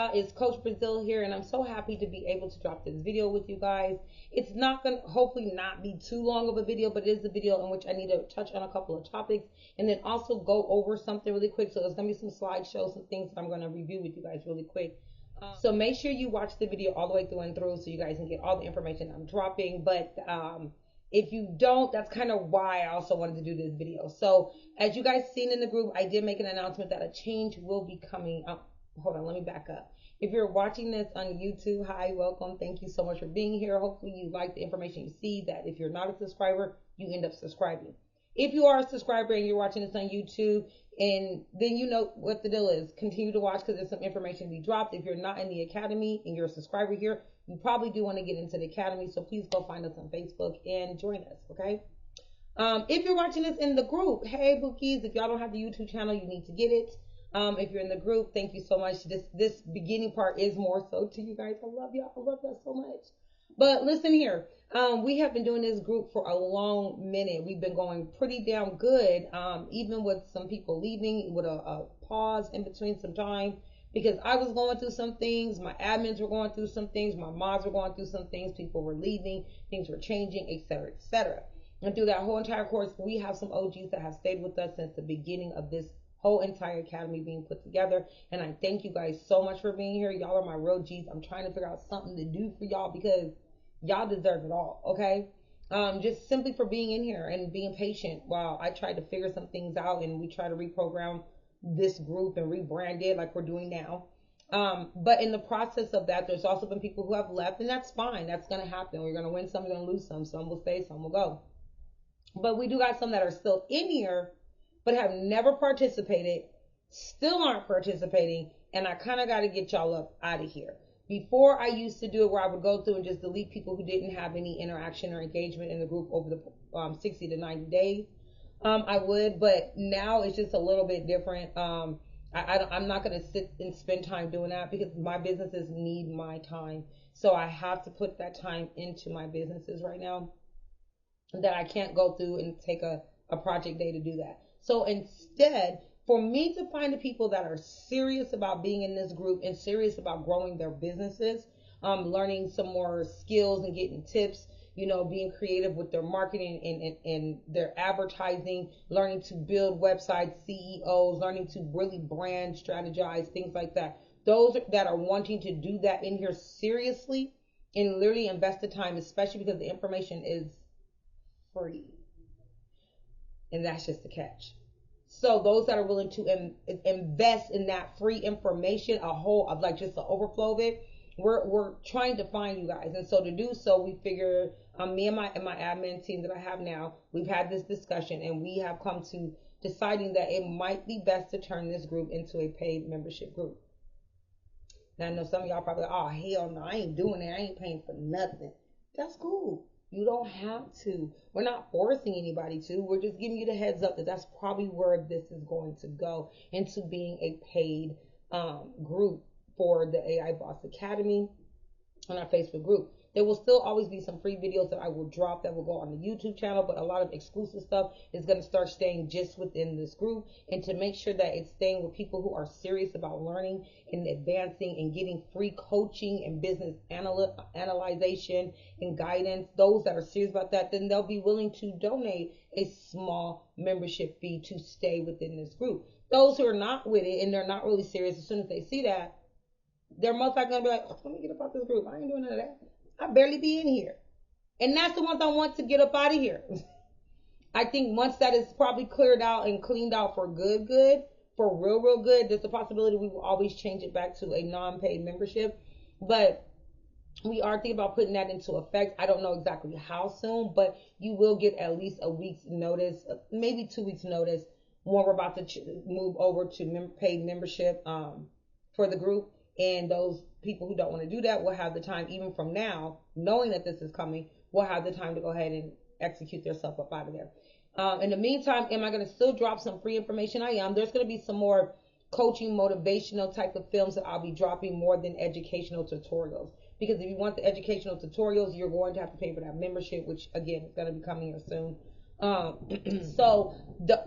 y'all, it's Coach Brazil here, and I'm so happy to be able to drop this video with you guys. It's not going to hopefully not be too long of a video, but it is a video in which I need to touch on a couple of topics and then also go over something really quick. So there's going to be some slideshows, some things that I'm going to review with you guys really quick. So make sure you watch the video all the way through and through so you guys can get all the information I'm dropping. But if you don't, that's kind of why I also wanted to do this video. So as you guys seen in the group, I did make an announcement that a change will be coming up. Hold on, let me back up. If you're watching this on YouTube, hi, welcome. Thank you so much for being here. Hopefully you like the information you see, that if you're not a subscriber, you end up subscribing. If you are a subscriber and you're watching this on YouTube, and then you know what the deal is, continue to watch because there's some information to be dropped. If you're not in the academy and you're a subscriber here, you probably do want to get into the academy. So please go find us on Facebook and join us, okay? If you're watching this in the group, hey, Bookies, if y'all don't have the YouTube channel, you need to get it. If you're in the group, thank you so much. This beginning part is more so to you guys. I love y'all. I love y'all so much. But listen here. We have been doing this group for a long minute. We've been going pretty damn good. Even with some people leaving with a pause in between some time, because I was going through some things. My admins were going through some things. My mods were going through some things. People were leaving. Things were changing, etc., etc. And through that whole entire course, we have some OGs that have stayed with us since the beginning of this whole entire academy being put together. And I thank you guys so much for being here. Y'all are my real G's. I'm trying to figure out something to do for y'all because y'all deserve it all, okay? Just simply for being in here and being patient while I try to figure some things out and we try to reprogram this group and rebrand it like we're doing now. But in the process of that, there's also been people who have left, and that's fine. That's going to happen. We're going to win some, we're going to lose some. Some will stay, some will go. But we do got some that are still in here but have never participated, still aren't participating, and I kind of got to get y'all up out of here. Before, I used to do it where I would go through and just delete people who didn't have any interaction or engagement in the group over the 60 to 90 days. I would, but now it's just a little bit different. I'm not going to sit and spend time doing that because my businesses need my time. So I have to put that time into my businesses right now, that I can't go through and take a project day to do that. So instead, for me to find the people that are serious about being in this group and serious about growing their businesses, learning some more skills and getting tips, you know, being creative with their marketing and their advertising, learning to build websites, CEOs, learning to really brand, strategize, things like that. Those that are wanting to do that in here seriously and literally invest the time, especially because the information is free. And that's just the catch. So those that are willing to invest in that free information, a whole of like just the overflow of it, we're trying to find you guys. And so to do so, we figure me and my admin team that I have now, we've had this discussion and we have come to deciding that it might be best to turn this group into a paid membership group. Now I know some of y'all probably, oh hell no, I ain't doing it. I ain't paying for nothing. That's cool. You don't have to. We're not forcing anybody to. We're just giving you the heads up that that's probably where this is going to go, into being a paid group for the AI Boss Academy on our Facebook group. There will still always be some free videos that I will drop that will go on the YouTube channel, but a lot of exclusive stuff is going to start staying just within this group. And to make sure that it's staying with people who are serious about learning and advancing and getting free coaching and business analyzation and guidance, those that are serious about that, then they'll be willing to donate a small membership fee to stay within this group. Those who are not with it and they're not really serious, as soon as they see that, they're most likely going to be like, oh, let me get up out this group. I ain't doing none of that. I barely be in here. And that's the ones I want to get up out of here. I think once that is probably cleared out and cleaned out for good, for real good, there's a possibility we will always change it back to a non-paid membership. But we are thinking about putting that into effect. I don't know exactly how soon, but you will get at least a week's notice, maybe 2 weeks notice, when we're about to move over to paid membership for the group. And those people who don't want to do that will have the time, even from now, knowing that this is coming, will have the time to go ahead and execute their stuff up out of there. In the meantime, am I going to still drop some free information? I am. There's going to be some more coaching, motivational type of films that I'll be dropping more than educational tutorials. Because if you want the educational tutorials, you're going to have to pay for that membership, which, again, is going to be coming here soon. So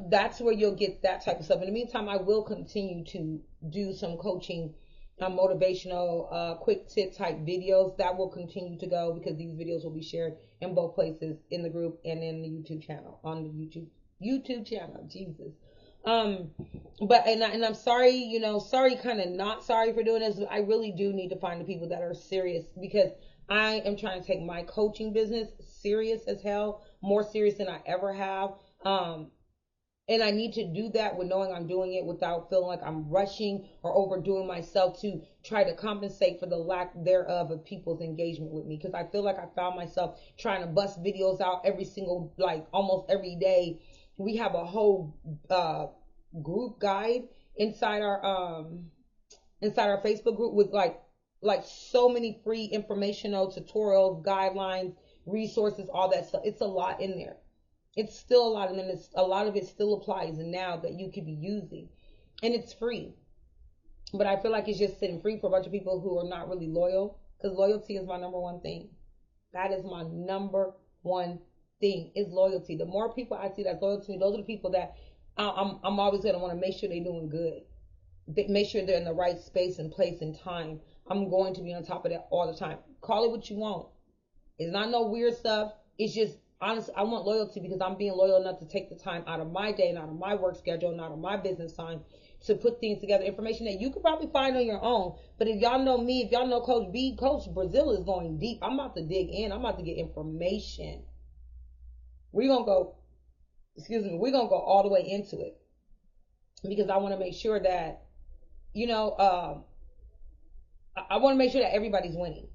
that's where you'll get that type of stuff. In the meantime, I will continue to do some coaching motivational, quick tip type videos that will continue to go, because these videos will be shared in both places, in the group and in the YouTube channel, on the YouTube channel. Jesus. Um, but and I'm sorry, sorry, kind of not sorry for doing this. I really do need to find the people that are serious, because I am trying to take my coaching business serious as hell, more serious than I ever have. And I need to do that with knowing I'm doing it without feeling like I'm rushing or overdoing myself to try to compensate for the lack thereof of people's engagement with me. Because I feel like I found myself trying to bust videos out every single, like almost every day. We have a whole group guide inside our Facebook group with like so many free informational tutorials, guidelines, resources, all that stuff. It's a lot in there. It's still a lot, and then a lot of it still applies now that you could be using, and it's free. But I feel like it's just sitting free for a bunch of people who are not really loyal, because loyalty is my number one thing. That is my number one thing, is loyalty. The more people I see that's loyal to me, those are the people that I'm always gonna want to make sure they're doing good. Make sure they're in the right space and place and time. I'm going to be on top of that all the time. Call it what you want. It's not no weird stuff. It's just honest. I want loyalty, because I'm being loyal enough to take the time out of my day and out of my work schedule and out of my business time to put things together, information that you could probably find on your own. But if y'all know me, if y'all know Coach B, Coach Brazil is going deep. I'm about to dig in. I'm about to get information. We're going to go, we're going to go all the way into it, because I want to make sure that, I want to make sure that everybody's winning.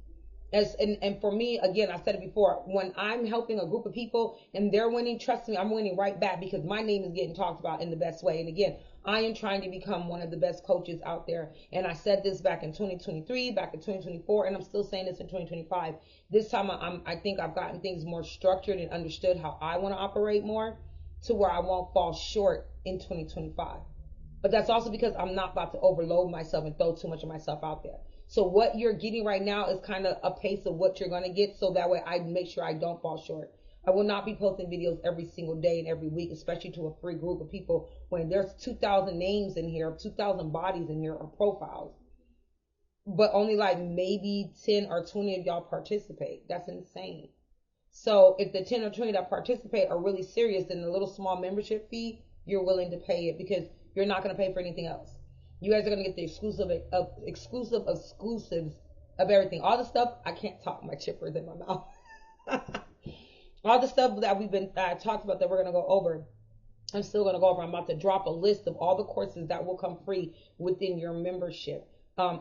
And for me, again, I said it before, when I'm helping a group of people and they're winning, trust me, I'm winning right back, because my name is getting talked about in the best way. And again, I am trying to become one of the best coaches out there. And I said this back in 2023, back in 2024, and I'm still saying this in 2025. This time I think I've gotten things more structured and understood how I want to operate more, to where I won't fall short in 2025. But that's also because I'm not about to overload myself and throw too much of myself out there. So what you're getting right now is kind of a pace of what you're going to get, so that way I make sure I don't fall short. I will not be posting videos every single day and every week, especially to a free group of people, when there's 2,000 names in here, 2,000 bodies in here, or profiles. But only like maybe 10 or 20 of y'all participate. That's insane. So if the 10 or 20 that participate are really serious, then the little small membership fee, you're willing to pay it, because you're not going to pay for anything else. You guys are going to get the exclusives of everything. All the stuff, I can't talk, my chipper's in my mouth. All the stuff that we've been talked about that we're going to go over, I'm still going to go over. I'm about to drop a list of all the courses that will come free within your membership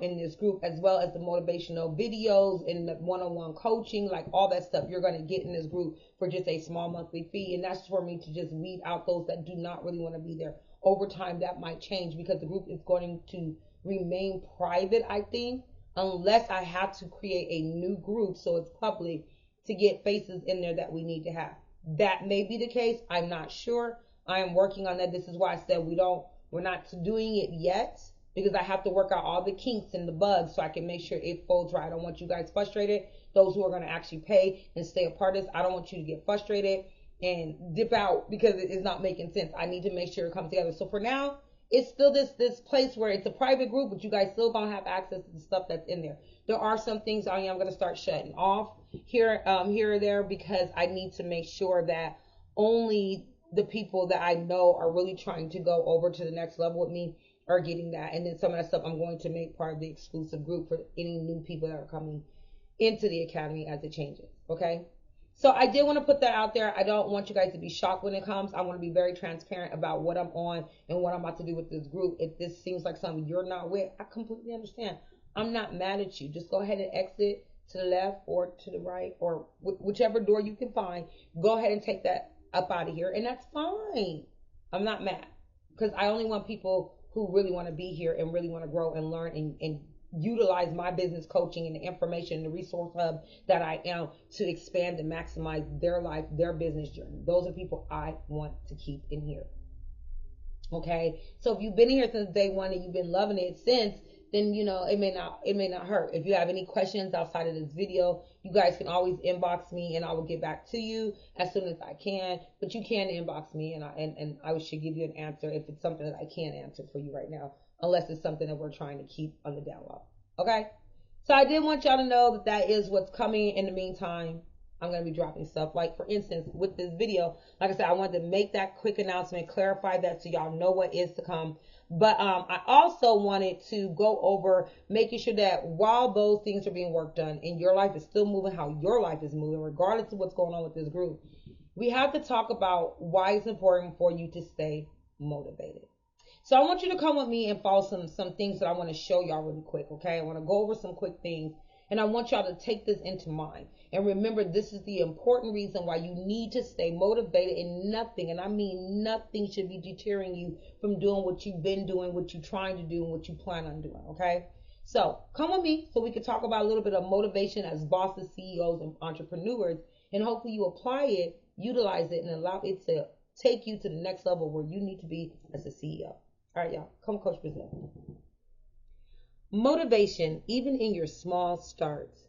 in this group, as well as the motivational videos and the one-on-one coaching, like all that stuff you're going to get in this group for just a small monthly fee. And that's for me to just weed out those that do not really want to be there. Over time, that might change, because the group is going to remain private, I think, unless I have to create a new group so it's public, to get faces in there that we need to have. That may be the case. I'm not sure. I am working on that. This is why I said we're not doing it yet, because I have to work out all the kinks and the bugs so I can make sure it folds right. I don't want you guys frustrated. Those who are going to actually pay and stay a part of this, I don't want you to get frustrated and dip out because it is not making sense. I need to make sure it comes together. So for now, it's still this place where it's a private group, but you guys still gonna have access to the stuff that's in there. There are some things I'm gonna start shutting off here or there, because I need to make sure that only the people that I know are really trying to go over to the next level with me are getting that. And then some of that stuff I'm going to make part of the exclusive group for any new people that are coming into the academy as it changes. Okay. So I did want to put that out there. I don't want you guys to be shocked when it comes. I want to be very transparent about what I'm on and what I'm about to do with this group. If this seems like something you're not with, I completely understand. I'm not mad at you. Just go ahead and exit to the left or to the right, or whichever door you can find. Go ahead and take that up out of here, and that's fine. I'm not mad, because I only want people who really want to be here and really want to grow and learn and utilize my business coaching and the information and the resource hub that I am to expand and maximize their life, their business journey. Those are people I want to keep in here. Okay. So if you've been here since day one and you've been loving it since, then it may not hurt. If you have any questions outside of this video, you guys can always inbox me and I will get back to you as soon as I can. But you can inbox me and I should give you an answer if it's something that I can't answer for you right now, unless it's something that we're trying to keep on the down low. Okay? So I did want y'all to know that that is what's coming. In the meantime, I'm going to be dropping stuff. Like, for instance, with this video, like I said, I wanted to make that quick announcement, clarify that so y'all know what is to come. But I also wanted to go over making sure that while those things are being worked on and your life is still moving how your life is moving, regardless of what's going on with this group, we have to talk about why it's important for you to stay motivated. So I want you to come with me and follow some things that I want to show y'all really quick, okay? I want to go over some quick things, and I want y'all to take this into mind. And remember, this is the important reason why you need to stay motivated, and nothing, and I mean nothing, should be deterring you from doing what you've been doing, what you're trying to do, and what you plan on doing, okay? So come with me so we can talk about a little bit of motivation as bosses, CEOs, and entrepreneurs, and hopefully you apply it, utilize it, and allow it to take you to the next level where you need to be as a CEO. All right, y'all. Come, Coach Brazil. Motivation, even in your small starts.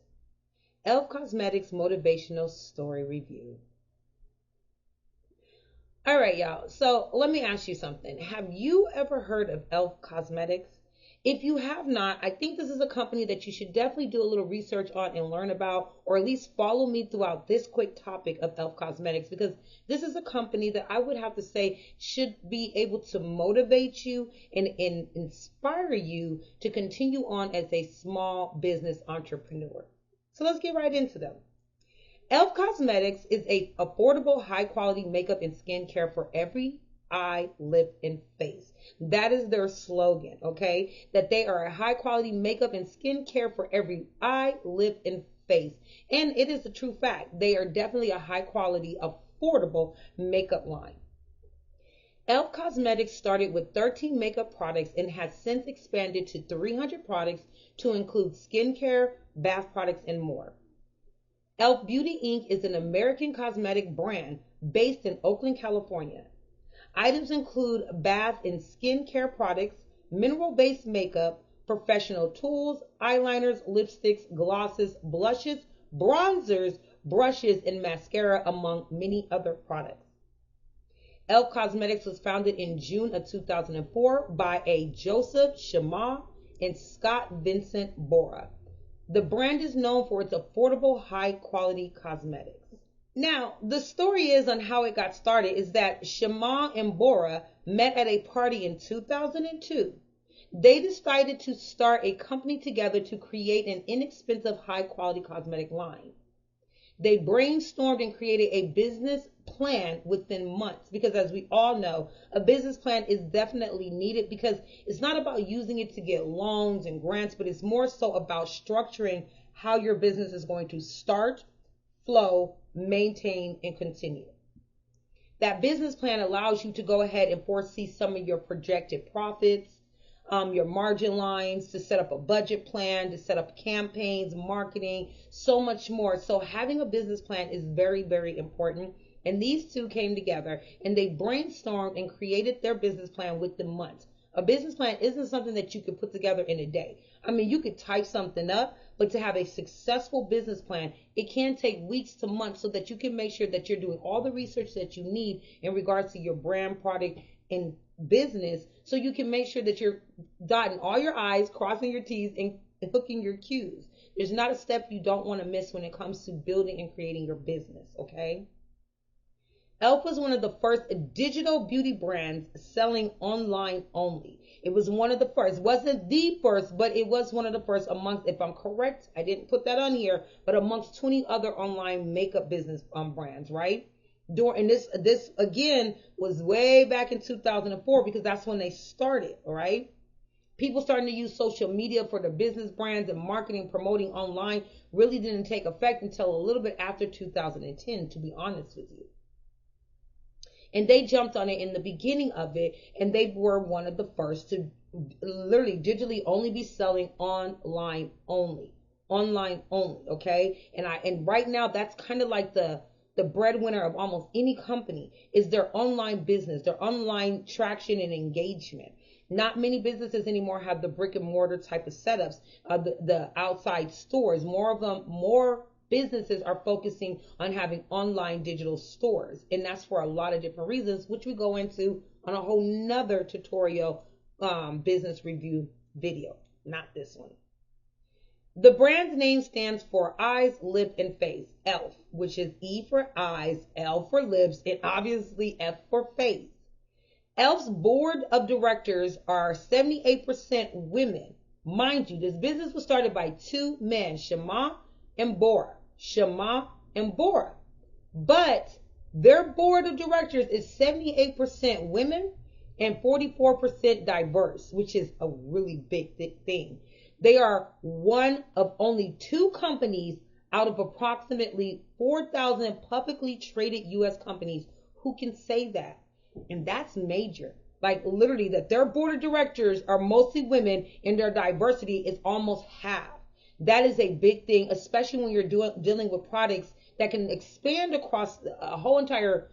e.l.f. Cosmetics Motivational Story Review. All right, y'all. So let me ask you something. Have you ever heard of e.l.f. Cosmetics? If you have not, I think this is a company that you should definitely do a little research on and learn about, or at least follow me throughout this quick topic of e.l.f. Cosmetics, because this is a company that I would have to say should be able to motivate you and inspire you to continue on as a small business entrepreneur. So let's get right into them. e.l.f. Cosmetics is a affordable, high quality makeup and skincare for every eye, lip, and face. That is their slogan, okay? That they are a high quality makeup and skincare for every eye, lip, and face. And it is a true fact. They are definitely a high quality, affordable makeup line. e.l.f. Cosmetics started with 13 makeup products and has since expanded to 300 products to include skincare, bath products, and more. e.l.f. Beauty Inc. is an American cosmetic brand based in Oakland, California. Items include bath and skincare products, mineral-based makeup, professional tools, eyeliners, lipsticks, glosses, blushes, bronzers, brushes, and mascara, among many other products. e.l.f. Cosmetics was founded in June of 2004 by a Joseph Shema and Scott Vincent Bora. The brand is known for its affordable, high-quality cosmetics. Now, the story is on how it got started is that Shema and Bora met at a party in 2002. They decided to start a company together to create an inexpensive, high-quality cosmetic line. They brainstormed and created a business plan within months because, as we all know, a business plan is definitely needed because it's not about using it to get loans and grants, but it's more so about structuring how your business is going to start, flow, maintain, and continue. That business plan allows you to go ahead and foresee some of your projected profits, your margin lines, to set up a budget plan, to set up campaigns, marketing, so much more. So having a business plan is very, very important. And these two came together and they brainstormed and created their business plan within months. A business plan isn't something that you could put together in a day. I mean, you could type something up, but to have a successful business plan, it can take weeks to months so that you can make sure that you're doing all the research that you need in regards to your brand, product, and business, so you can make sure that you're dotting all your I's, crossing your T's, and hooking your Q's. There's not a step you don't want to miss when it comes to building and creating your business, okay? e.l.f. was one of the first digital beauty brands selling online only. It was one of the first. It wasn't the first, but it was one of the first amongst, if I'm correct, I didn't put that on here, but amongst 20 other online makeup business brands, right? And this again was way back in 2004 because that's when they started, all right? People starting to use social media for their business brands, and marketing, promoting online really didn't take effect until a little bit after 2010, to be honest with you. And they jumped on it in the beginning of it, and they were one of the first to literally digitally only be selling online only. Online only, okay? And right now that's kind of like the breadwinner of almost any company is their online business, their online traction and engagement. Not many businesses anymore have the brick and mortar type of setups, the outside stores. More businesses are focusing on having online digital stores. And that's for a lot of different reasons, which we go into on a whole nother tutorial business review video, not this one. The brand's name stands for eyes, lip, and face. e.l.f., which is E for eyes, L for lips, and obviously F for face. e.l.f.'s board of directors are 78% women. Mind you, this business was started by two men, Shema and Bora. Shema and Bora. But their board of directors is 78% women and 44% diverse, which is a really big thing. They are one of only two companies out of approximately 4,000 publicly traded U.S. companies who can say that. And that's major. Like literally that their board of directors are mostly women and their diversity is almost half. That is a big thing, especially when you're dealing with products that can expand across a whole entire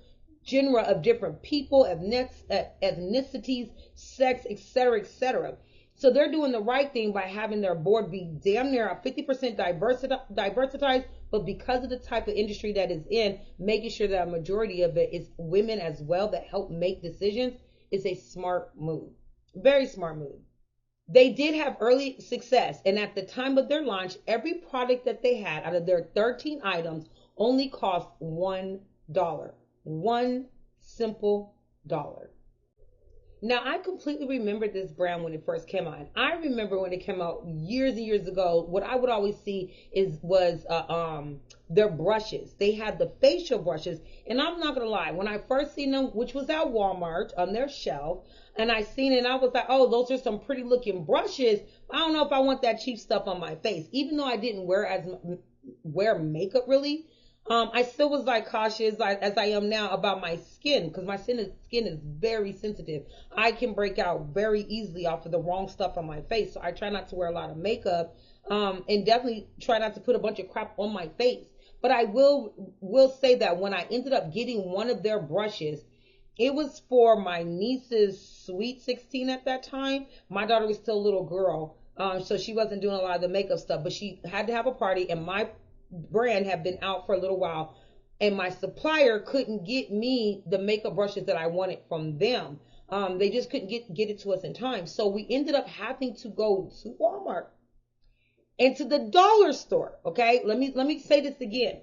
genre of different people, ethnicities, sex, etc., etc. So they're doing the right thing by having their board be damn near 50% diversitized, but because of the type of industry that is in, making sure that a majority of it is women as well that help make decisions is a smart move. Very smart move. They did have early success, and at the time of their launch, every product that they had out of their 13 items only cost $1. One simple dollar. Now, I completely remember this brand when it first came out. And I remember when it came out years and years ago, what I would always see was their brushes. They had the facial brushes. And I'm not going to lie, when I first seen them, which was at Walmart on their shelf, and I seen it, and I was like, oh, those are some pretty looking brushes. I don't know if I want that cheap stuff on my face. Even though I didn't wear makeup really, I still was like cautious as I am now about my skin because my skin is very sensitive. I can break out very easily off of the wrong stuff on my face. So I try not to wear a lot of makeup, and definitely try not to put a bunch of crap on my face. But I will say that when I ended up getting one of their brushes, it was for my niece's sweet 16 at that time. My daughter was still a little girl, so she wasn't doing a lot of the makeup stuff, but she had to have a party, and my brand had been out for a little while, and my supplier couldn't get me the makeup brushes that I wanted from them. They just couldn't get it to us in time. So we ended up having to go to Walmart and to the dollar store. Okay, let me say this again.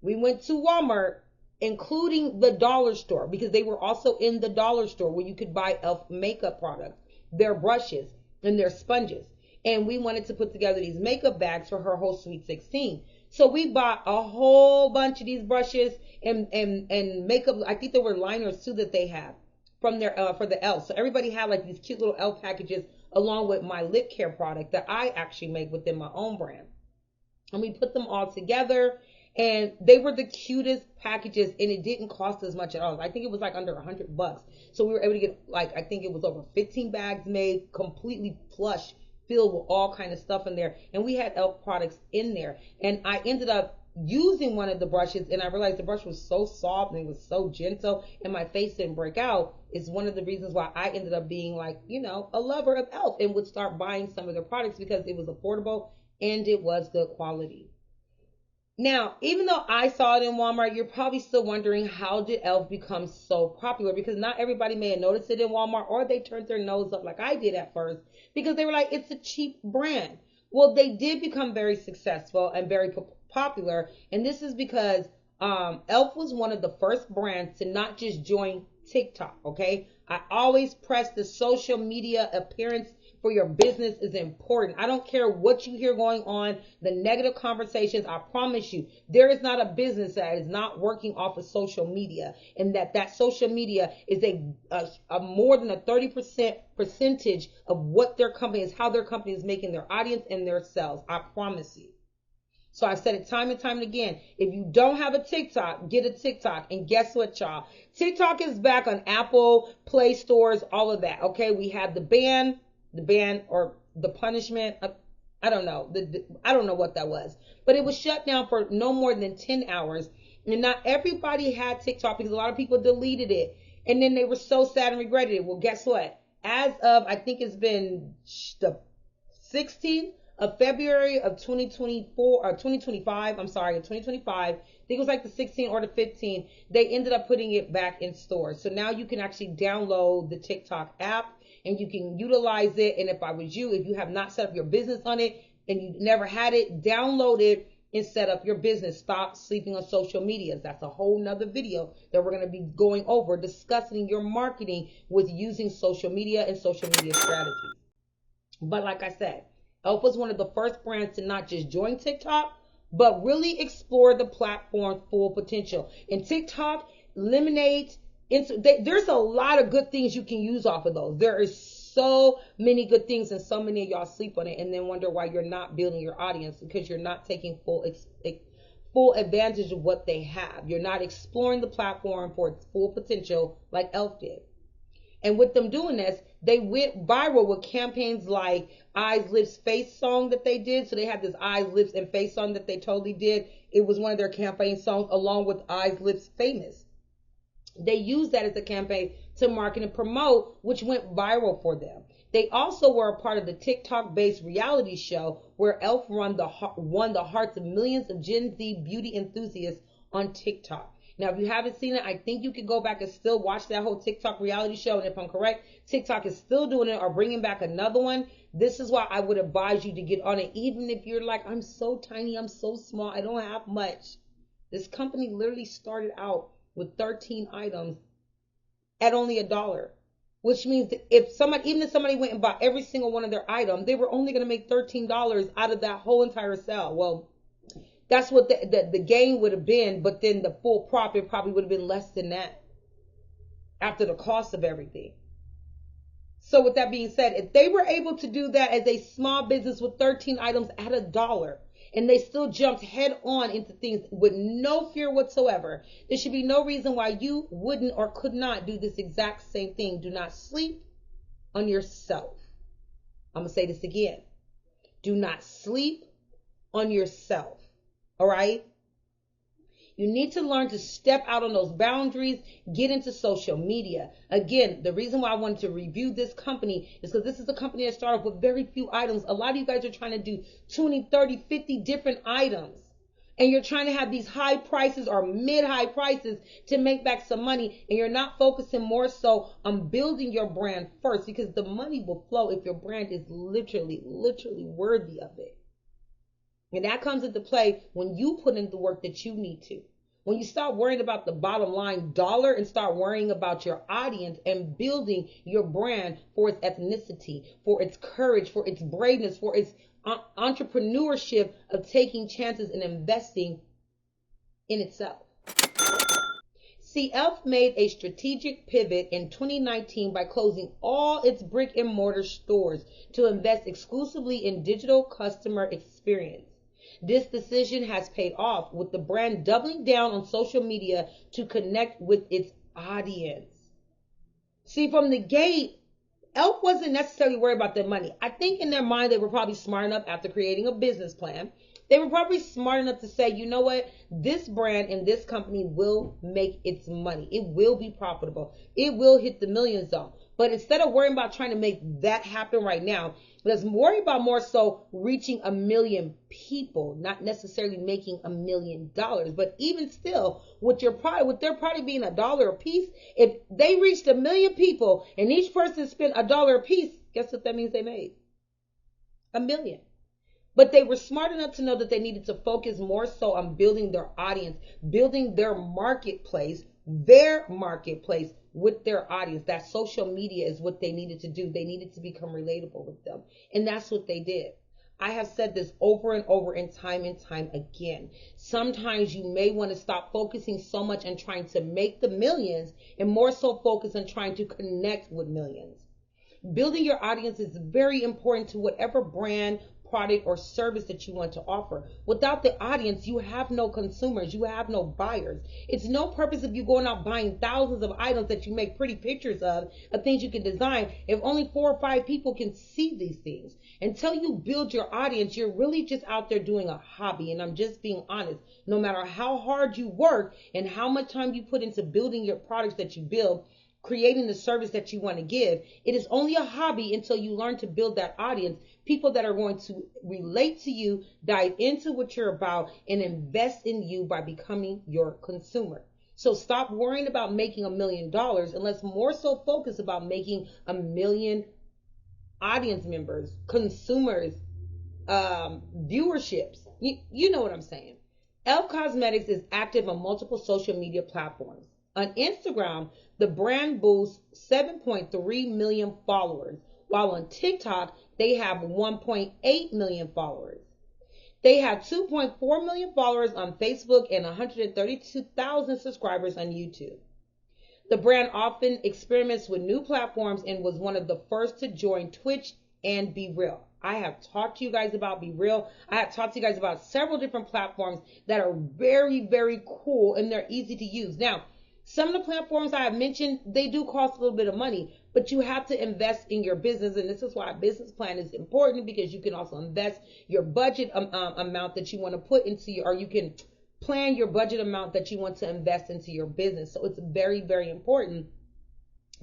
We went to Walmart, including the dollar store, because they were also in the dollar store where you could buy e.l.f. makeup products, their brushes and their sponges. And we wanted to put together these makeup bags for her whole sweet 16. So we bought a whole bunch of these brushes and makeup. I think there were liners too that they have from their for the e.l.f. So everybody had like these cute little e.l.f. packages along with my lip care product that I actually make within my own brand. And we put them all together, and they were the cutest packages, and it didn't cost as much at all. I think it was like under $100. So we were able to get like, I think it was over 15 bags made, completely plush, filled with all kind of stuff in there, and we had e.l.f. products in there. And I ended up using one of the brushes, and I realized the brush was so soft and it was so gentle, and my face didn't break out. It's one of the reasons why I ended up being like, a lover of e.l.f. and would start buying some of their products because it was affordable and it was good quality. Now, even though I saw it in Walmart, you're probably still wondering, how did e.l.f. become so popular? Because not everybody may have noticed it in Walmart, or they turned their nose up like I did at first because they were like, it's a cheap brand. Well, they did become very successful and very popular. And this is because e.l.f. was one of the first brands to not just join TikTok, okay? I always press the social media appearance for your business is important. I don't care what you hear going on, the negative conversations. I promise you, there is not a business that is not working off of social media, and that social media is a more than a 30% percentage of what their company is, how their company is making their audience and their sales. I promise you. So I've said it time and time and again. If you don't have a TikTok, get a TikTok. And guess what, y'all? TikTok is back on Apple, Play stores, all of that. Okay, we had the ban or the punishment. I don't know. I don't know what that was. But it was shut down for no more than 10 hours. And not everybody had TikTok because a lot of people deleted it. And then they were so sad and regretted it. Well, guess what? As of, I think it's been the 16th of February of 2024 or 2025. I'm sorry, 2025. I think it was like the 16th or the 15th. They ended up putting it back in stores. So now you can actually download the TikTok app and you can utilize it. And if I was you, if you have not set up your business on it, and you never had it, download it and set up your business. Stop sleeping on social medias. That's a whole nother video that we're going to be going over, discussing your marketing with using social media and social media strategies. But like I said, e.l.f. was one of the first brands to not just join TikTok, but really explore the platform's full potential. And TikTok, Lemonade, there's a lot of good things you can use off of those. There is so many good things, and so many of y'all sleep on it and then wonder why you're not building your audience, because you're not taking full advantage of what they have. You're not exploring the platform for its full potential like e.l.f. did. And with them doing this, they went viral with campaigns like Eyes, Lips, Face song that they did. So they had this Eyes, Lips, and Face song that they totally did. It was one of their campaign songs along with Eyes, Lips, Famous. They used that as a campaign to market and promote, which went viral for them. They also were a part of the TikTok-based reality show where e.l.f. won the hearts of millions of Gen Z beauty enthusiasts on TikTok. Now, if you haven't seen it, I think you can go back and still watch that whole TikTok reality show. And if I'm correct, TikTok is still doing it or bringing back another one. This is why I would advise you to get on it, even if you're like, I'm so tiny, I'm so small, I don't have much. This company literally started out with 13 items at only $1, which means that even if somebody went and bought every single one of their items, they were only going to make $13 out of that whole entire sale. Well, that's what the gain would have been, but then the full profit probably would have been less than that after the cost of everything. So with that being said, if they were able to do that as a small business with 13 items at $1, and they still jumped head on into things with no fear whatsoever, there should be no reason why you wouldn't or could not do this exact same thing. Do not sleep on yourself. I'm going to say this again. Do not sleep on yourself. All right? You need to learn to step out on those boundaries, get into social media. Again, the reason why I wanted to review this company is because this is a company that started with very few items. A lot of you guys are trying to do 20, 30, 50 different items. And you're trying to have these high prices or mid-high prices to make back some money. And you're not focusing more so on building your brand first, because the money will flow if your brand is literally worthy of it. And that comes into play when you put in the work that you need to. When you stop worrying about the bottom line dollar and start worrying about your audience and building your brand for its ethnicity, for its courage, for its braveness, for its entrepreneurship of taking chances and investing in itself. See, e.l.f. made a strategic pivot in 2019 by closing all its brick and mortar stores to invest exclusively in digital customer experience. This decision has paid off, with the brand doubling down on social media to connect with its audience. See, from the gate, e.l.f. wasn't necessarily worried about their money. I think in their mind, they were probably smart enough after creating a business plan. They were probably smart enough to say, you know what? This brand and this company will make its money. It will be profitable. It will hit the million zone. But instead of worrying about trying to make that happen right now, let's worry about more so reaching 1 million people, not necessarily making $1 million. But even still, with their product being $1 a piece, if they reached 1 million people and each person spent $1 a piece, guess what that means they made? $1 million. But they were smart enough to know that they needed to focus more so on building their audience, building their marketplace with their audience. That social media is what they needed to do. They needed to become relatable with them. And that's what they did. I have said this over and over and time again. Sometimes you may want to stop focusing so much on trying to make the millions and more so focus on trying to connect with millions. Building your audience is very important to whatever brand, product, or service that you want to offer. Without the audience, you have no consumers, you have no buyers. It's no purpose of you going out buying thousands of items that you make pretty pictures of things you can design, if only 4 or 5 people can see these things. Until you build your audience, you're really just out there doing a hobby. And I'm just being honest. No matter how hard you work and how much time you put into building your products that you build, creating the service that you want to give, it is only a hobby until you learn to build that audience, people that are going to relate to you, dive into what you're about, and invest in you by becoming your consumer. So stop worrying about making $1 million, and let's more so focus about making 1 million audience members, consumers viewerships. You know what I'm saying. e.l.f. Cosmetics is active on multiple social media platforms. On Instagram, the brand boasts 7.3 million followers, while on TikTok, they have 1.8 million followers. They have 2.4 million followers on Facebook and 132,000 subscribers on YouTube. The brand often experiments with new platforms and was one of the first to join Twitch and Be Real. I have talked to you guys about Be Real. I have talked to you guys about several different platforms that are very, very cool and they're easy to use. Now, some of the platforms I have mentioned, they do cost a little bit of money, but you have to invest in your business. And this is why a business plan is important, because you can also invest your budget amount that you want to put into your, or you can plan your budget amount that you want to invest into your business. So it's very, very important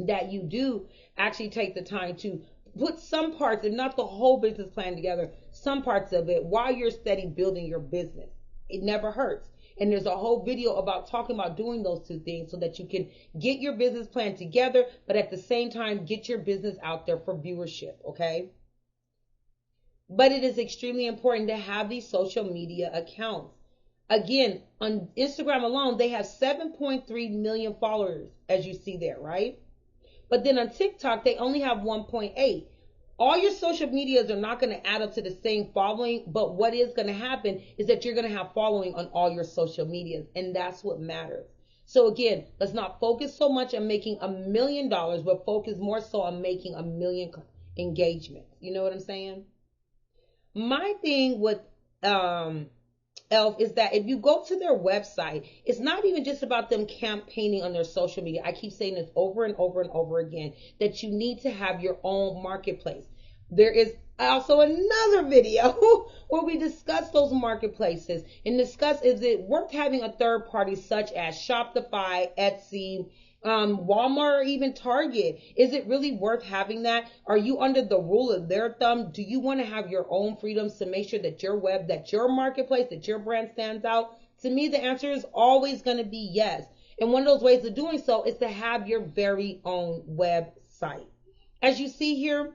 that you do actually take the time to put some parts, and not the whole business plan together, some parts of it while you're steady building your business. It never hurts. And there's a whole video about talking about doing those two things so that you can get your business plan together, but at the same time, get your business out there for viewership, okay? But it is extremely important to have these social media accounts. Again, on Instagram alone, they have 7.3 million followers, as you see there, right? But then on TikTok, they only have 1.8. All your social medias are not going to add up to the same following, but what is going to happen is that you're going to have following on all your social medias, and that's what matters. So again, let's not focus so much on making $1 million, but focus more so on making 1 million engagements. You know what I'm saying? My thing with e.l.f. is that if you go to their website, it's not even just about them campaigning on their social media. I keep saying this over and over and over again, that you need to have your own marketplace. There is also another video where we discuss those marketplaces and discuss, is it worth having a third party such as Shopify, Etsy, Walmart, or even Target? Is it really worth having that? Are you under the rule of their thumb? Do you want to have your own freedoms to make sure that your web, that your marketplace, that your brand stands out? To me, the answer is always going to be yes. And one of those ways of doing so is to have your very own website. As you see here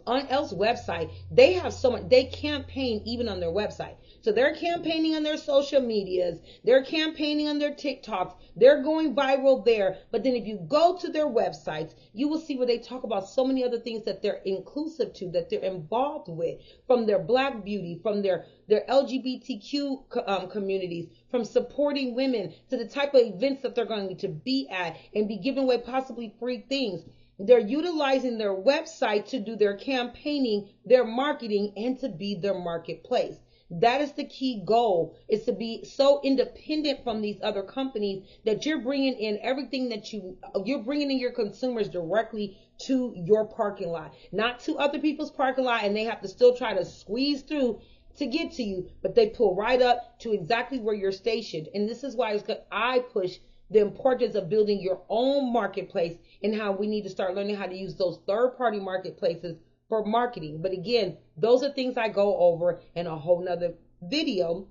on e.l.f.'s website, they have so much, they campaign even on their website. So they're campaigning on their social medias, they're campaigning on their TikToks, they're going viral there. But then if you go to their websites, you will see where they talk about so many other things that they're inclusive to, that they're involved with, from their Black beauty, from their LGBTQ communities, from supporting women, to the type of events that they're going to be at and be giving away possibly free things. They're utilizing their website to do their campaigning, their marketing, and to be their marketplace. That is the key goal, is to be so independent from these other companies that you're bringing in everything that you're bringing in your consumers directly to your parking lot, not to other people's parking lot, and they have to still try to squeeze through to get to you, but they pull right up to exactly where you're stationed. And this is why I push the importance of building your own marketplace, and how we need to start learning how to use those third-party marketplaces for marketing. But again, those are things I go over in a whole nother video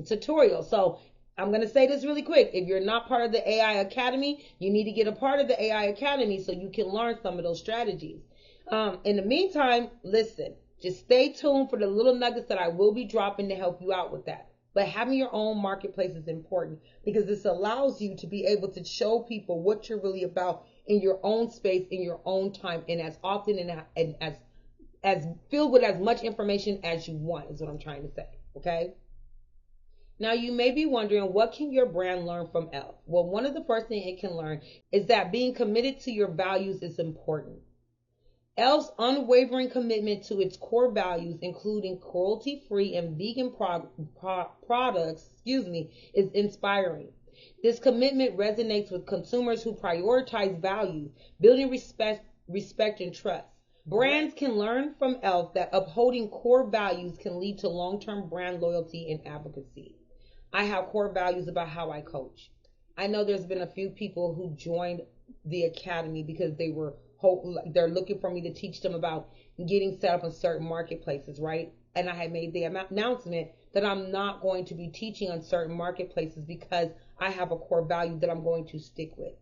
tutorial. So I'm going to say this really quick. If you're not part of the AI Academy, you need to get a part of the AI Academy so you can learn some of those strategies. In the meantime, listen, just stay tuned for the little nuggets that I will be dropping to help you out with that. But having your own marketplace is important, because this allows you to be able to show people what you're really about in your own space, in your own time, and as often and as filled with as much information as you want, is what I'm trying to say. Okay. Now you may be wondering, what can your brand learn from e.l.f.? Well, one of the first things it can learn is that being committed to your values is important. e.l.f.'s unwavering commitment to its core values, including cruelty-free and vegan products, is inspiring. This commitment resonates with consumers who prioritize values, building respect and trust. Brands can learn from e.l.f. that upholding core values can lead to long-term brand loyalty and advocacy. I have core values about how I coach. I know there's been a few people who joined the academy because they're looking for me to teach them about getting set up in certain marketplaces, right? And I had made the announcement that I'm not going to be teaching on certain marketplaces because I have a core value that I'm going to stick with.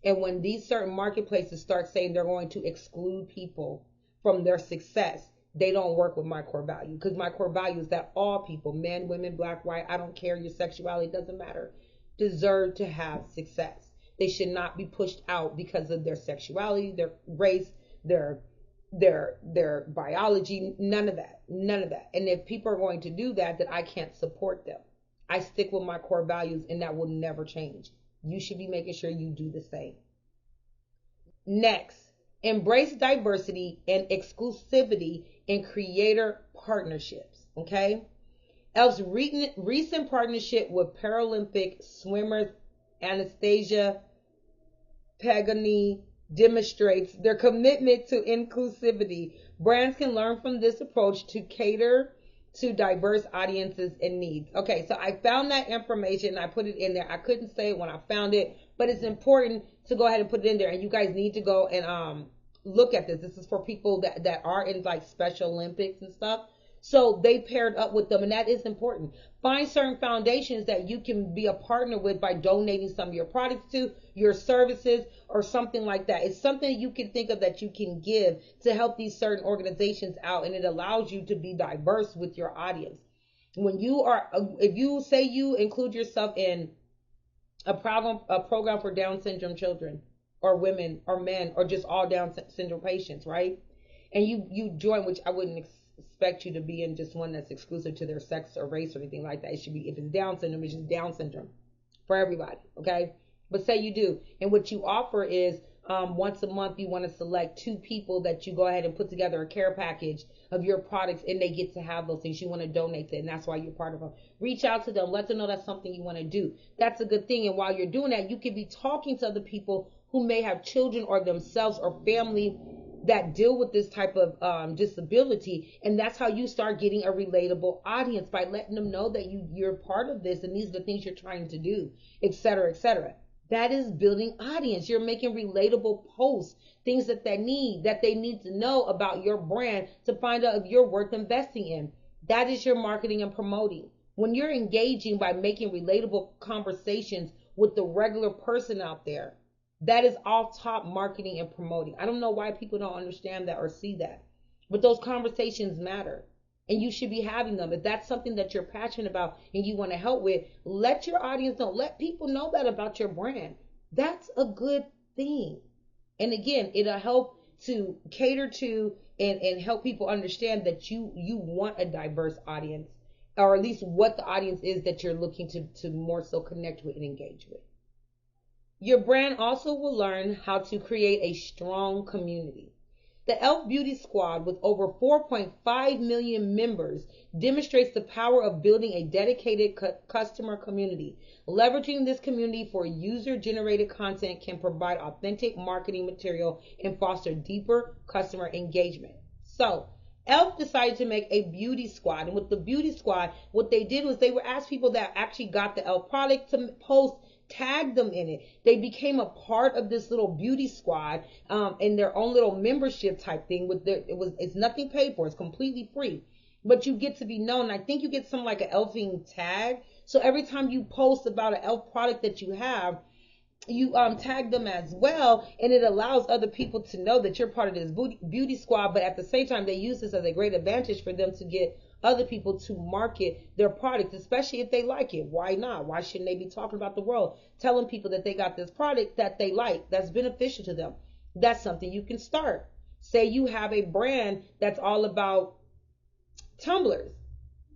And when these certain marketplaces start saying they're going to exclude people from their success, they don't work with my core value, because my core value is that all people, men, women, black, white, I don't care your sexuality, doesn't matter, deserve to have success. They should not be pushed out because of their sexuality, their race, their biology, none of that. None of that. And if people are going to do that, then I can't support them. I stick with my core values, and that will never change. You should be making sure you do the same. Next, embrace diversity and exclusivity in creator partnerships. Okay? e.l.f.'s recent partnership with Paralympic swimmers Anastasia Pagani demonstrates their commitment to inclusivity. Brands can learn from this approach to cater to diverse audiences and needs. Okay, so I found that information. I put it in there. I couldn't say it when I found it, but it's important to go ahead and put it in there. And you guys need to go and look at this. This is for people that are in like Special Olympics and stuff. So they paired up with them, and that is important. Find certain foundations that you can be a partner with by donating some of your products to, your services, or something like that. It's something you can think of that you can give to help these certain organizations out, and it allows you to be diverse with your audience. When you are, if you say you include yourself in a program for Down syndrome children, or women, or men, or just all Down syndrome patients, right? And you join, which I wouldn't expect you to be in just one that's exclusive to their sex or race or anything like that. It should be, if it's Down syndrome, it's just Down syndrome for everybody, okay? But say you do, and what you offer is once a month you want to select 2 people that you go ahead and put together a care package of your products, and they get to have those things. You want to donate it, and that's why you're part of them. Reach out to them, let them know that's something you want to do. That's a good thing. And while you're doing that, you could be talking to other people who may have children or themselves or family that deal with this type of disability, and that's how you start getting a relatable audience, by letting them know that you're part of this and these are the things you're trying to do, etc., etc. That is building audience. You're making relatable posts, things that they need to know about your brand to find out if you're worth investing in. That is your marketing and promoting. When you're engaging by making relatable conversations with the regular person out there, that is all top marketing and promoting. I don't know why people don't understand that or see that, but those conversations matter, and you should be having them. If that's something that you're passionate about and you want to help with, let your audience know. Let people know that about your brand. That's a good thing. And again, it'll help to cater to and help people understand that you want a diverse audience, or at least what the audience is that you're looking to more so connect with and engage with. Your brand also will learn how to create a strong community. The e.l.f. Beauty Squad, with over 4.5 million members, demonstrates the power of building a dedicated customer community. Leveraging this community for user-generated content can provide authentic marketing material and foster deeper customer engagement. So, e.l.f. decided to make a beauty squad. And with the beauty squad, what they did was they would ask people that actually got the e.l.f. product to post, tag them in it. They became a part of this little beauty squad in their own little membership type thing. It's nothing paid for. It's completely free, but you get to be known. I think you get some like an e.l.f.ing tag. So every time you post about an e.l.f. product that you have, you tag them as well, and it allows other people to know that you're part of this beauty squad. But at the same time, they use this as a great advantage for them to get other people to market their products, especially if they like it. Why not? Why shouldn't they be talking about the world, telling people that they got this product that they like, that's beneficial to them? That's something you can start. Say you have a brand that's all about tumblers,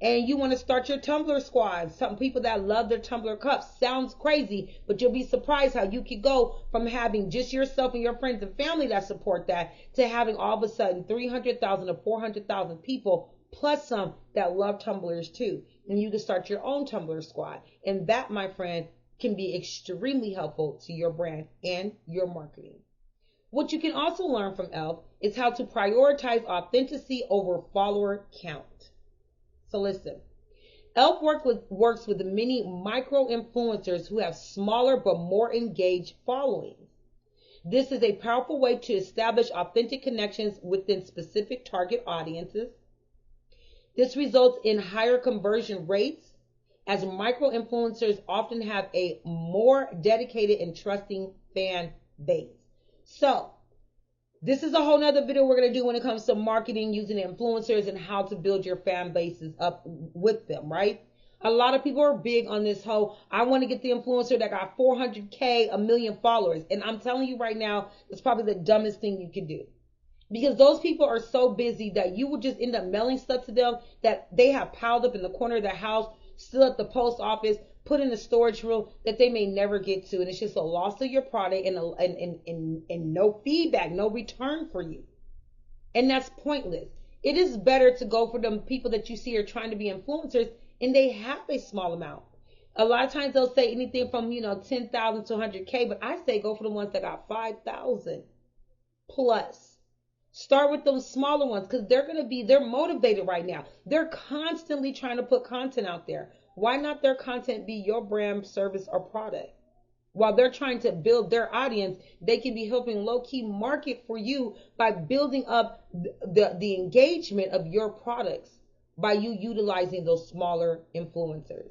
and you want to start your tumbler squad. Some people that love their tumbler cups. Sounds crazy, but you'll be surprised how you could go from having just yourself and your friends and family that support that to having all of a sudden 300,000 to 400,000 people, plus some that love tumblers too. And you can start your own tumbler squad. And that, my friend, can be extremely helpful to your brand and your marketing. What you can also learn from e.l.f. is how to prioritize authenticity over follower count. So listen, e.l.f. works with many micro-influencers who have smaller but more engaged followings. This is a powerful way to establish authentic connections within specific target audiences. This results in higher conversion rates, as micro-influencers often have a more dedicated and trusting fan base. So, This is a whole nother video we're going to do when it comes to marketing using influencers and how to build your fan bases up with them, right? A lot of people are big on this whole, I want to get the influencer that got 400K, a million followers. And I'm telling you right now, it's probably the dumbest thing you could do. Because those people are so busy that you will just end up mailing stuff to them that they have piled up in the corner of their house, still at the post office, put in a storage room that they may never get to. And it's just a loss of your product and no feedback, no return for you. And that's pointless. It is better to go for them people that you see are trying to be influencers and they have a small amount. A lot of times they'll say anything from, 10,000 to 100K, but I say go for the ones that got 5,000 plus. Start with those smaller ones because they're motivated right now. They're constantly trying to put content out there. Why not their content be your brand, service, or product? While they're trying to build their audience, they can be helping low-key market for you by building up the engagement of your products by you utilizing those smaller influencers.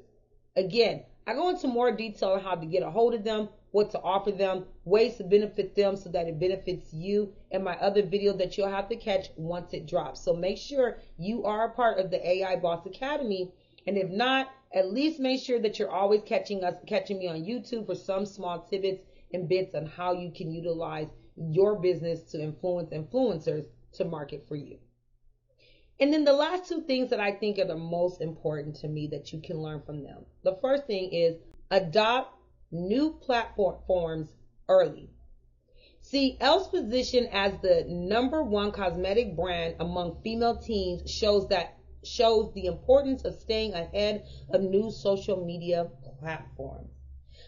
Again, I go into more detail on how to get a hold of them, what to offer them, ways to benefit them so that it benefits you, and my other video that you'll have to catch once it drops. So make sure you are a part of the AI Boss Academy. And if not, at least make sure that you're always catching me on YouTube for some small tidbits and bits on how you can utilize your business to influence influencers to market for you. And then the last two things that I think are the most important to me that you can learn from them. The first thing is adopt new platforms early. See, e.l.f.'s position as the #1 cosmetic brand among female teens shows the importance of staying ahead of new social media platforms.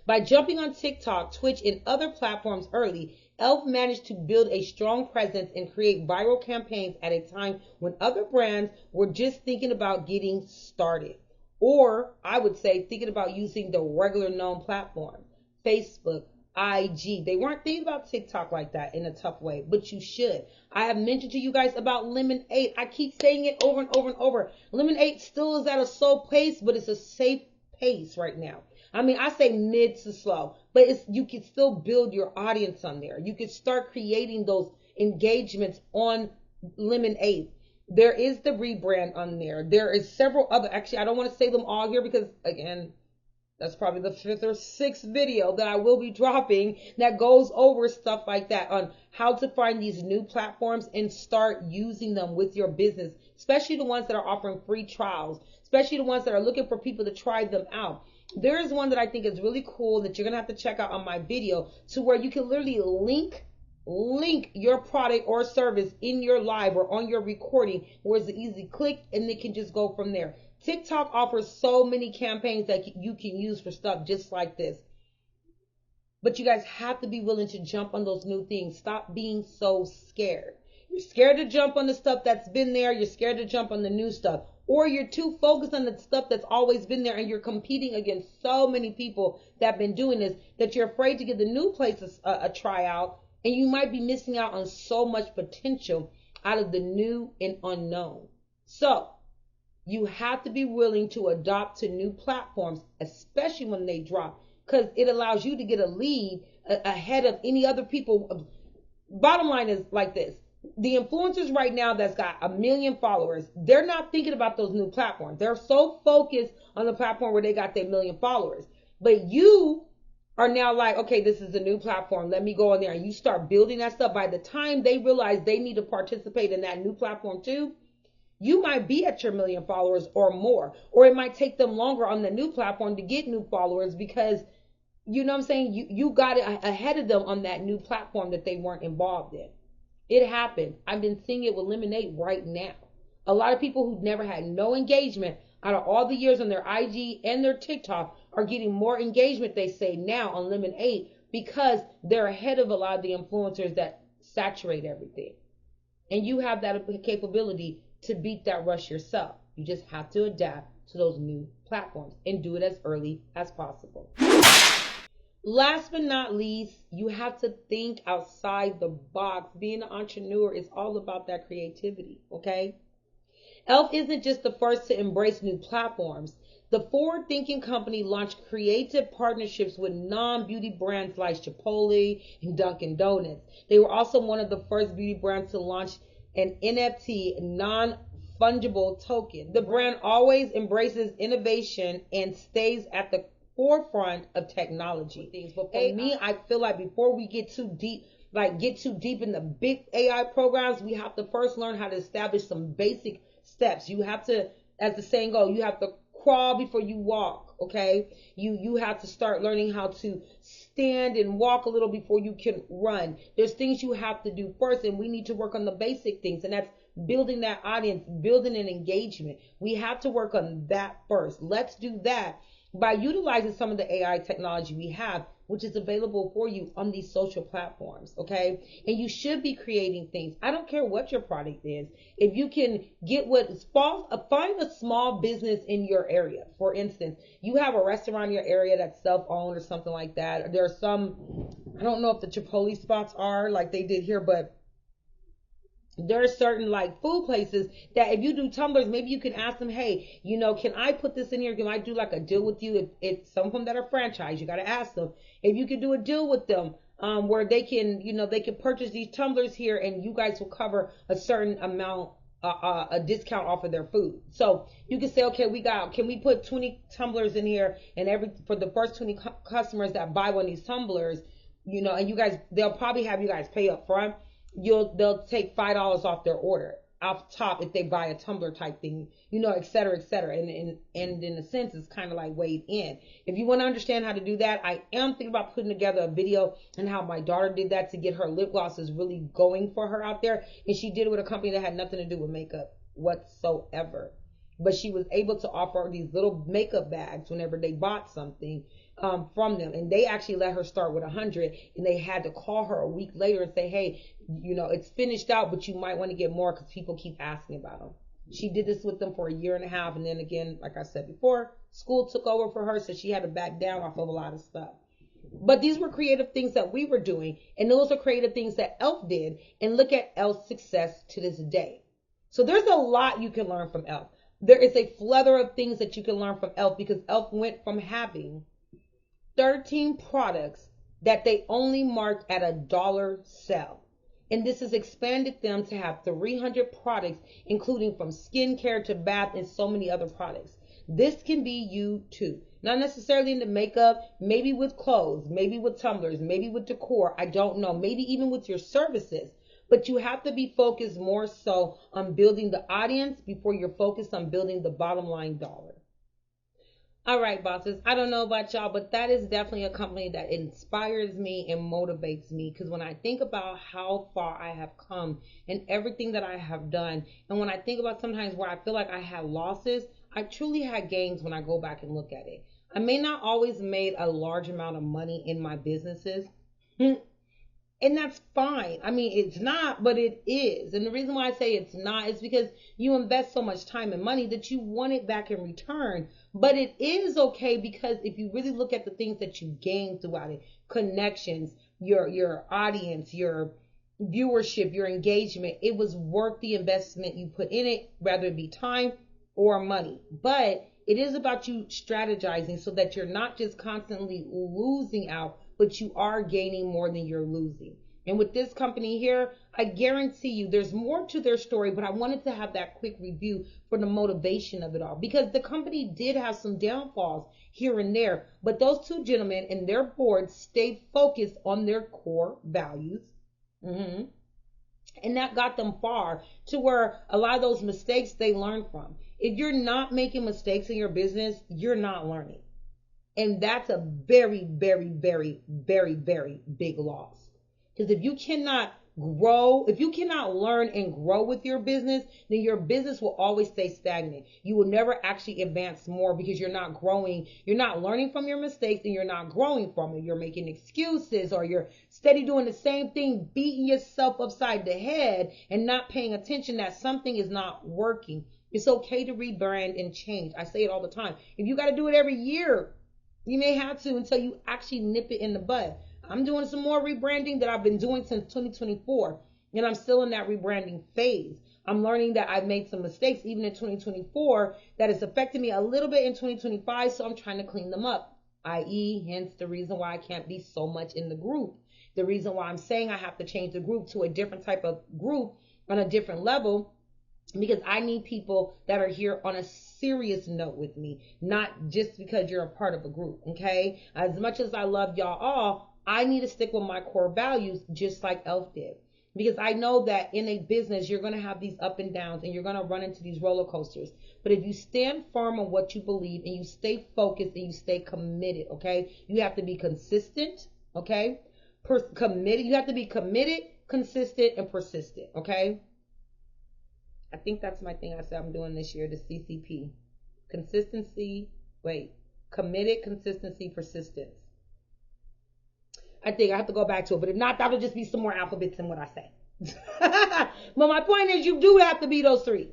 By jumping on TikTok, Twitch, and other platforms early, e.l.f. managed to build a strong presence and create viral campaigns at a time when other brands were just thinking about getting started. Or, I would say, thinking about using the regular known platform, Facebook, IG. They weren't thinking about TikTok like that in a tough way, but you should. I have mentioned to you guys about Lemonade. I keep saying it over and over and over. Lemonade still is at a slow pace, but it's a safe pace right now. I mean, I say mid to slow, but you can still build your audience on there. You can start creating those engagements on Lemonade. There is the rebrand on there. There is several other, actually, I don't want to say them all here because, again, that's probably the 5th or 6th video that I will be dropping that goes over stuff like that on how to find these new platforms and start using them with your business, especially the ones that are offering free trials, especially the ones that are looking for people to try them out. There is one that I think is really cool that you're going to have to check out on my video to where you can literally link your product or service in your live or on your recording where it's an easy click and it can just go from there. TikTok offers so many campaigns that you can use for stuff just like this. But you guys have to be willing to jump on those new things. Stop being so scared. You're scared to jump on the stuff that's been there. You're scared to jump on the new stuff. Or you're too focused on the stuff that's always been there and you're competing against so many people that have been doing this that you're afraid to give the new places a try out. And you might be missing out on so much potential out of the new and unknown. So you have to be willing to adopt to new platforms, especially when they drop, because it allows you to get a lead ahead of any other people. Bottom line is like this. The influencers right now that's got 1 million followers, they're not thinking about those new platforms. They're so focused on the platform where they got their 1 million followers. But you are now like, okay, this is a new platform. Let me go in there. And you start building that stuff. By the time they realize they need to participate in that new platform too, you might be at your 1 million followers or more. Or it might take them longer on the new platform to get new followers because, you know what I'm saying, you got it ahead of them on that new platform that they weren't involved in. It happened. I've been seeing it with Lemonade right now. A lot of people who've never had no engagement out of all the years on their IG and their TikTok are getting more engagement, they say, now on Lemonade because they're ahead of a lot of the influencers that saturate everything. And you have that capability to beat that rush yourself. You just have to adapt to those new platforms and do it as early as possible. Last but not least, you have to think outside the box. Being an entrepreneur is all about that creativity, okay? e.l.f. isn't just the first to embrace new platforms. The forward-thinking company launched creative partnerships with non-beauty brands like Chipotle and Dunkin' Donuts. They were also one of the first beauty brands to launch an NFT, non-fungible token. The brand always embraces innovation and stays at the forefront of technology. But for me, I feel like before we get too deep, in the big AI programs, we have to first learn how to establish some basic steps. You have to, as the saying goes, you have to crawl before you walk. Okay, you have to start learning how to stand and walk a little before you can run. There's things you have to do first, and we need to work on the basic things, and that's building that audience, building an engagement. We have to work on that first. Let's do that by utilizing some of the AI technology we have, which is available for you on these social platforms, okay? And you should be creating things. I don't care what your product is. If you can get find a small business in your area. For instance, you have a restaurant in your area that's self-owned or something like that. There are some, I don't know if the Chipotle spots are like they did here, but there are certain like food places that if you do tumblers, maybe you can ask them, hey, can I put this in here? Can I do like a deal with you? If some of them that are franchise, you got to ask them if you can do a deal with them, where they can, they can purchase these tumblers here and you guys will cover a certain amount, a discount off of their food. So you can say, okay, can we put 20 tumblers in here, and for the first 20 customers that buy one of these tumblers, and you guys, they'll probably have you guys pay up front. They'll take $5 off their order off top if they buy a tumbler type thing, et cetera, et cetera. And in a sense, it's kind of like weighed in. If you want to understand how to do that, I am thinking about putting together a video on how my daughter did that to get her lip glosses really going for her out there. And she did it with a company that had nothing to do with makeup whatsoever. But she was able to offer these little makeup bags whenever they bought something from them. And they actually let her start with 100, and they had to call her a week later and say, hey, it's finished out, but you might want to get more because people keep asking about them. She did this with them for a year and a half. And then again, like I said before, school took over for her. So she had to back down off of a lot of stuff. But these were creative things that we were doing. And those are creative things that e.l.f. did. And look at e.l.f.'s success to this day. So there's a lot you can learn from e.l.f. There is a plethora of things that you can learn from e.l.f. because e.l.f. went from having 13 products that they only marked at $1 sell. And this has expanded them to have 300 products, including from skincare to bath and so many other products. This can be you too. Not necessarily in the makeup, maybe with clothes, maybe with tumblers, maybe with decor. I don't know. Maybe even with your services. But you have to be focused more so on building the audience before you're focused on building the bottom line dollar. All right, bosses. I don't know about y'all, but that is definitely a company that inspires me and motivates me. Because when I think about how far I have come and everything that I have done, and when I think about sometimes where I feel like I had losses, I truly had gains when I go back and look at it. I may not always made a large amount of money in my businesses. And that's fine. I mean, it's not, but it is. And the reason why I say it's not is because you invest so much time and money that you want it back in return. But it is okay because if you really look at the things that you gain throughout it, connections, your audience, your viewership, your engagement, it was worth the investment you put in it, whether it be time or money. But it is about you strategizing so that you're not just constantly losing out, but you are gaining more than you're losing. And with this company here, I guarantee you there's more to their story, but I wanted to have that quick review for the motivation of it all because the company did have some downfalls here and there, but those two gentlemen and their board stayed focused on their core values. And that got them far to where a lot of those mistakes they learned from. If you're not making mistakes in your business, you're not learning. And that's a very, very, very, very, very big loss. Because if you cannot grow, if you cannot learn and grow with your business, then your business will always stay stagnant. You will never actually advance more because you're not growing. You're not learning from your mistakes and you're not growing from it. You're making excuses or you're steady doing the same thing, beating yourself upside the head and not paying attention that something is not working. It's okay to rebrand and change. I say it all the time. If you got to do it every year, you may have to until you actually nip it in the bud. I'm doing some more rebranding that I've been doing since 2024, and I'm still in that rebranding phase. I'm learning that I've made some mistakes even in 2024 that has affected me a little bit in 2025. So I'm trying to clean them up, i.e., hence the reason why I can't be so much in the group. The reason why I'm saying I have to change the group to a different type of group on a different level, because I need people that are here on a serious note with me, not just because you're a part of a group, okay? As much as I love y'all all, I need to stick with my core values just like e.l.f. did. Because I know that in a business, you're going to have these up and downs and you're going to run into these roller coasters. But if you stand firm on what you believe and you stay focused and you stay committed, okay? You have to be consistent, okay? Committed. You have to be committed, consistent, and persistent, okay? I think that's my thing I said I'm doing this year, the CCP. Consistency, committed, consistency, persistence. I think I have to go back to it, but if not, that'll just be some more alphabets in what I say. But my point is, you do have to be those three.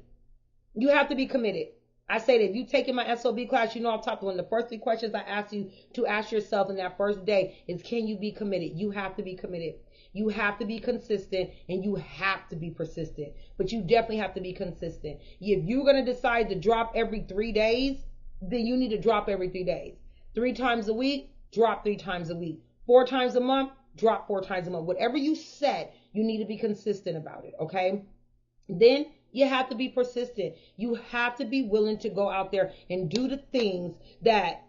You have to be committed. I say that if you taking my SOB class, you know I've talked one of the first 3 questions I ask you to ask yourself in that first day is, can you be committed? You have to be committed. You have to be consistent and you have to be persistent. But you definitely have to be consistent. If you're going to decide to drop every 3 days, then you need to drop every 3 days. 3 times a week, drop 3 times a week. 4 times a month, drop 4 times a month. Whatever you set, you need to be consistent about it, okay? Then you have to be persistent. You have to be willing to go out there and do the things that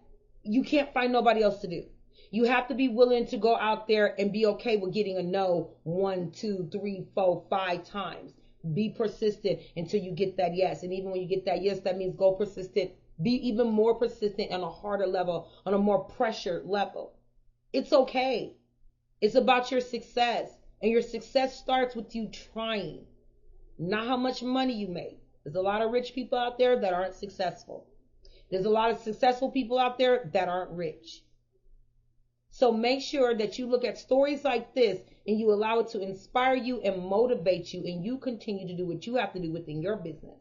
you can't find nobody else to do. You have to be willing to go out there and be okay with getting a no 1, 2, 3, 4, 5 times. Be persistent until you get that yes. And even when you get that yes, that means go persistent. Be even more persistent on a harder level, on a more pressure level. It's okay. It's about your success. And your success starts with you trying, not how much money you make. There's a lot of rich people out there that aren't successful. There's a lot of successful people out there that aren't rich. So make sure that you look at stories like this and you allow it to inspire you and motivate you, and you continue to do what you have to do within your business.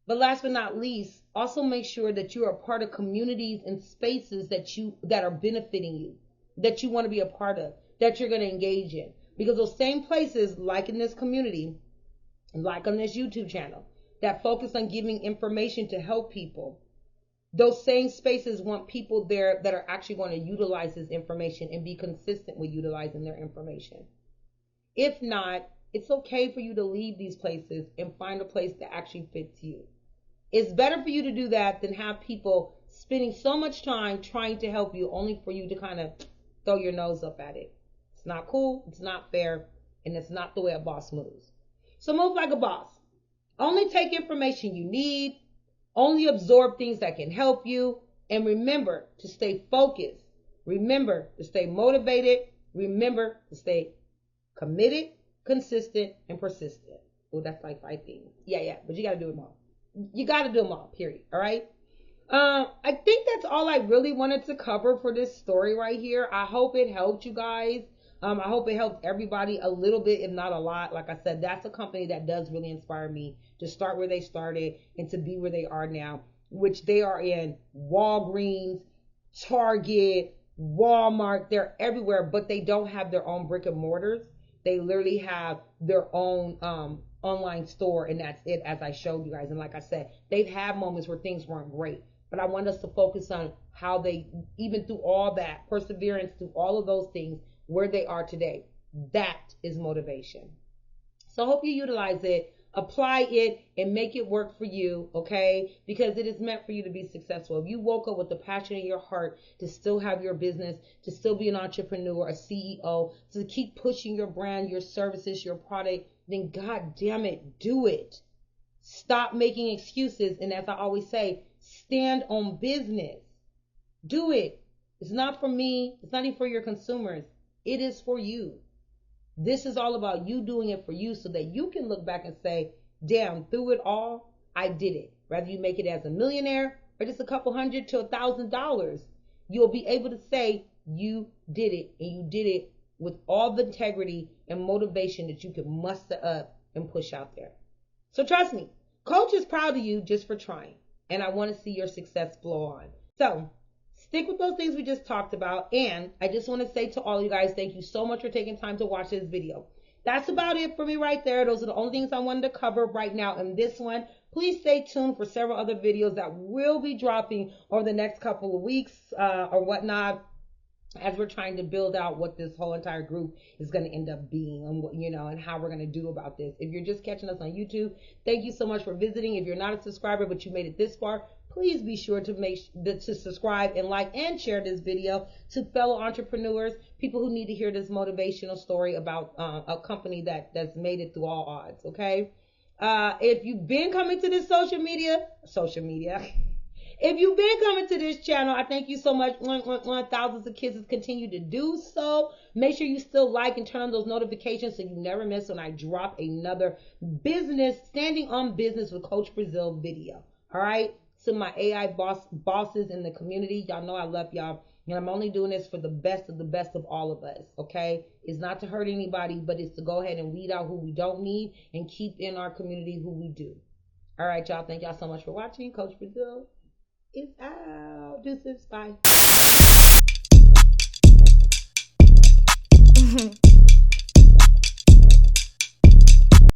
But last but not least, also make sure that you are a part of communities and spaces that are benefiting you, that you want to be a part of, that you're going to engage in. Because those same places, like in this community, like on this YouTube channel, that focus on giving information to help people, those same spaces want people there that are actually going to utilize this information and be consistent with utilizing their information. If not, it's okay for you to leave these places and find a place that actually fits you. It's better for you to do that than have people spending so much time trying to help you only for you to kind of throw your nose up at it. It's not cool, it's not fair, and it's not the way a boss moves. So move like a boss. Only take information you need. Only absorb things that can help you. And remember to stay focused. Remember to stay motivated. Remember to stay committed, consistent, and persistent. Oh, that's like 5 things. Yeah, but you got to do them all. You got to do them all, period. All right? I think that's all I really wanted to cover for this story right here. I hope it helped you guys. I hope it helped everybody a little bit, if not a lot. Like I said, that's a company that does really inspire me to start where they started and to be where they are now, which they are in Walgreens, Target, Walmart. They're everywhere, but they don't have their own brick and mortars. They literally have their own online store, and that's it, as I showed you guys. And like I said, they've had moments where things weren't great, but I want us to focus on how they, even through all that perseverance, through all of those things, where they are today. That is motivation. So I hope you utilize it, apply it, and make it work for you, okay? Because it is meant for you to be successful. If you woke up with the passion in your heart to still have your business, to still be an entrepreneur, a CEO, to keep pushing your brand, your services, your product, then God damn it, do it. Stop making excuses. And as I always say, stand on business. Do it. It's not for me. It's not even for your consumers. It is for you. This is all about you doing it for you so that you can look back and say, damn, through it all, I did it. Whether you make it as a millionaire or just a couple $100 to $1,000, you'll be able to say you did it, and you did it with all the integrity and motivation that you can muster up and push out there. So trust me, Coach is proud of you just for trying, and I want to see your success flow on. So stick with those things we just talked about. And I just want to say to all you guys, thank you so much for taking time to watch this video. That's about it for me right there. Those are the only things I wanted to cover right now in this one. Please stay tuned for several other videos that will be dropping over the next couple of weeks or whatnot, as we're trying to build out what this whole entire group is going to end up being, and what, and how we're going to do about this. If you're just catching us on YouTube, thank you so much for visiting. If you're not a subscriber but you made it this far, please be sure to subscribe and like and share this video to fellow entrepreneurs, people who need to hear this motivational story about a company that's made it through all odds. Okay. If you've been coming to this social media, if you've been coming to this channel, I thank you so much. Thousands of kids continue to do so. Make sure you still like and turn on those notifications so you never miss when I drop another standing on business with Coach Brazil video. All right. To my AI bosses in the community, y'all know I love y'all. And I'm only doing this for the best of all of us. Okay. It's not to hurt anybody, but it's to go ahead and weed out who we don't need and keep in our community who we do. All right, y'all. Thank y'all so much for watching. Coach Brazil is out. Deuces. Bye.